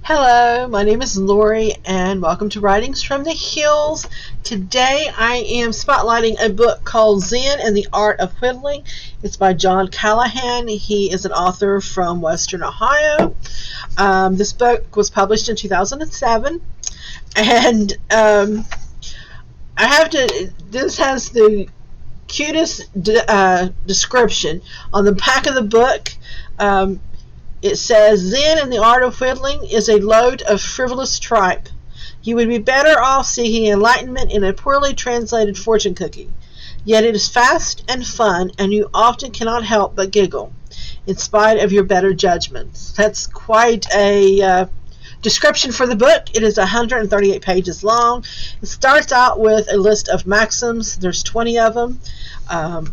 Hello, my name is Lori and welcome to Writings from the Hills. Today I am spotlighting a book called Zen and the Art of Whittling. It's by Callahan. He is an author from Western Ohio. This book was published in 2007 and this has the cutest description on the back of the book. It says, Zen and the Art of Whittling is a load of frivolous tripe. You would be better off seeking enlightenment in a poorly translated fortune cookie. Yet it is fast and fun, and you often cannot help but giggle, in spite of your better judgments. That's quite a description for the book. It is 138 pages long. It starts out with a list of maxims. There's 20 of them.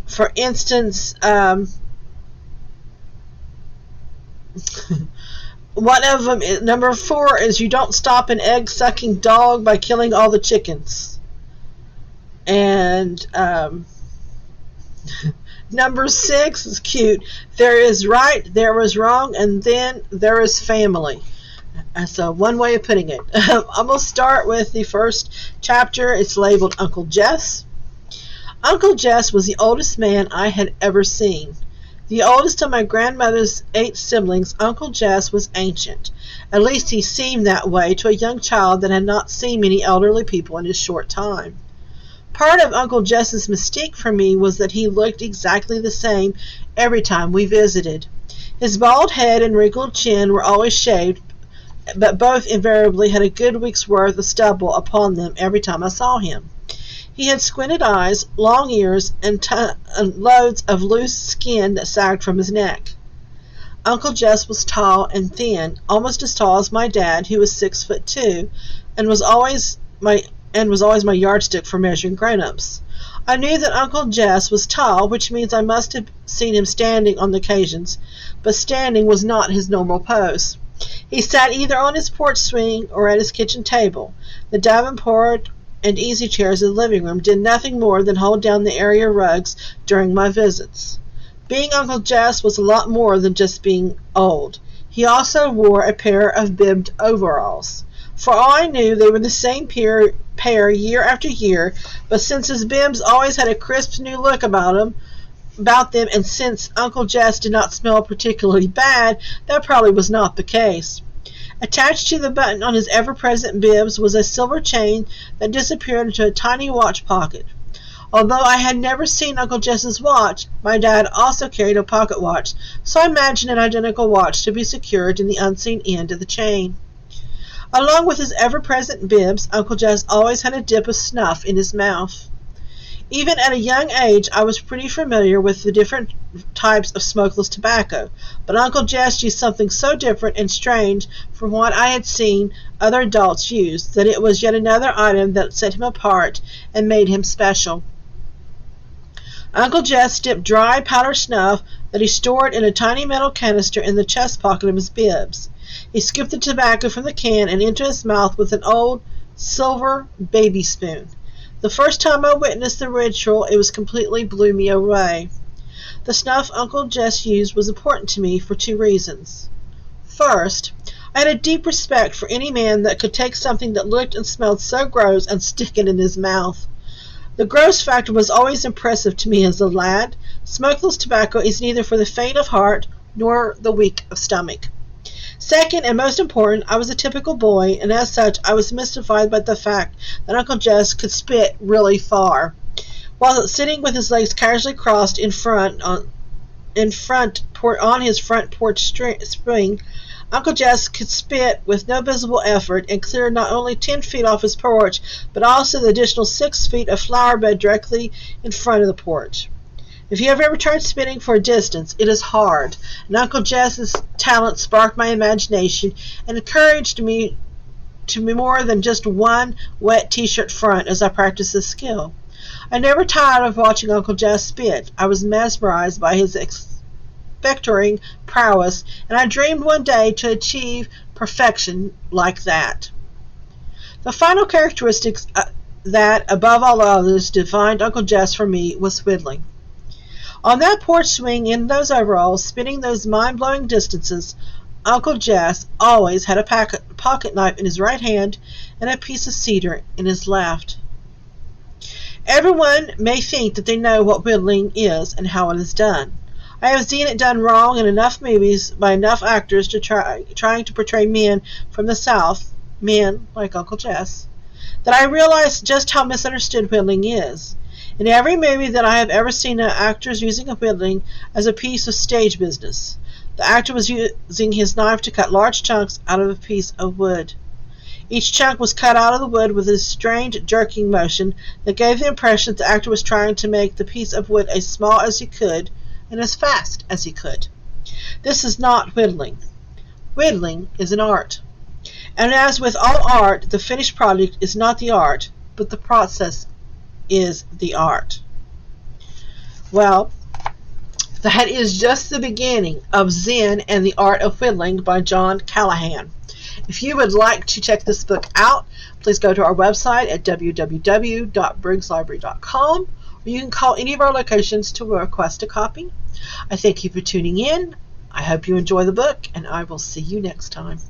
For instance, one of them, number 4, is you don't stop an egg-sucking dog by killing all the chickens. And number 6 is cute. There is right, there is wrong, and then there is family. That's one way of putting it. I'm going to start with the first chapter. It's labeled Uncle Jess. Uncle Jess was the oldest man I had ever seen. The oldest of my grandmother's 8 siblings, Uncle Jess was ancient. At least he seemed that way to a young child that had not seen many elderly people in his short time. Part of Uncle Jess's mystique for me was that he looked exactly the same every time we visited. His bald head and wrinkled chin were always shaved, but both invariably had a good week's worth of stubble upon them every time I saw him. He had squinted eyes, long ears, and loads of loose skin that sagged from his neck. Uncle Jess was tall and thin, almost as tall as my dad, who was 6'2", and was always my yardstick for measuring grown-ups. I knew that Uncle Jess was tall, which means I must have seen him standing on occasions, but standing was not his normal pose. He sat either on his porch swing or at his kitchen table. The davenport and easy chairs in the living room did nothing more than hold down the area rugs during my visits. Being Uncle Jess was a lot more than just being old. He also wore a pair of bibbed overalls. For all I knew, they were the same pair year after year, but since his bibs always had a crisp new look about them, and since Uncle Jess did not smell particularly bad, that probably was not the case. Attached to the button on his ever-present bibs was a silver chain that disappeared into a tiny watch pocket. Although I had never seen Uncle Jess's watch, my dad also carried a pocket watch, so I imagined an identical watch to be secured in the unseen end of the chain. Along with his ever-present bibs, Uncle Jess always had a dip of snuff in his mouth. Even at a young age, I was pretty familiar with the different types of smokeless tobacco, but Uncle Jess used something so different and strange from what I had seen other adults use that it was yet another item that set him apart and made him special. Uncle Jess dipped dry powder snuff that he stored in a tiny metal canister in the chest pocket of his bibs. He scooped the tobacco from the can and into his mouth with an old silver baby spoon. The first time I witnessed the ritual, it completely blew me away. The snuff Uncle Jess used was important to me for 2 reasons. First, I had a deep respect for any man that could take something that looked and smelled so gross and stick it in his mouth. The gross factor was always impressive to me as a lad. Smokeless tobacco is neither for the faint of heart nor the weak of stomach. Second, and most important, I was a typical boy, and as such, I was mystified by the fact that Uncle Jess could spit really far. While sitting with his legs casually crossed on his front porch swing, Uncle Jess could spit with no visible effort and clear not only 10 feet off his porch, but also the additional 6 feet of flower bed directly in front of the porch. If you have ever tried spitting for a distance, it is hard, and Uncle Jess's talent sparked my imagination and encouraged me to be more than just one wet t-shirt front as I practiced this skill. I never tired of watching Uncle Jess spit. I was mesmerized by his expectorating prowess, and I dreamed one day to achieve perfection like that. The final characteristics that, above all others, defined Uncle Jess for me was whittling. On that porch swing in those overalls, spinning those mind-blowing distances, Uncle Jess always had a pocket knife in his right hand and a piece of cedar in his left. Everyone may think that they know what whittling is and how it is done. I have seen it done wrong in enough movies by enough actors trying to portray men from the South, men like Uncle Jess, that I realize just how misunderstood whittling is. In every movie that I have ever seen, actors using a whittling as a piece of stage business. The actor was using his knife to cut large chunks out of a piece of wood. Each chunk was cut out of the wood with a strained jerking motion that gave the impression that the actor was trying to make the piece of wood as small as he could and as fast as he could. This is not whittling. Whittling is an art. And as with all art, the finished product is not the art, but the process is the art. Well, that is just the beginning of Zen and the Art of Whittling by John Callahan. If you would like to check this book out, please go to our website at www.briggslibrary.com, or you can call any of our locations to request a copy. I thank you for tuning in. I hope you enjoy the book, and I will see you next time.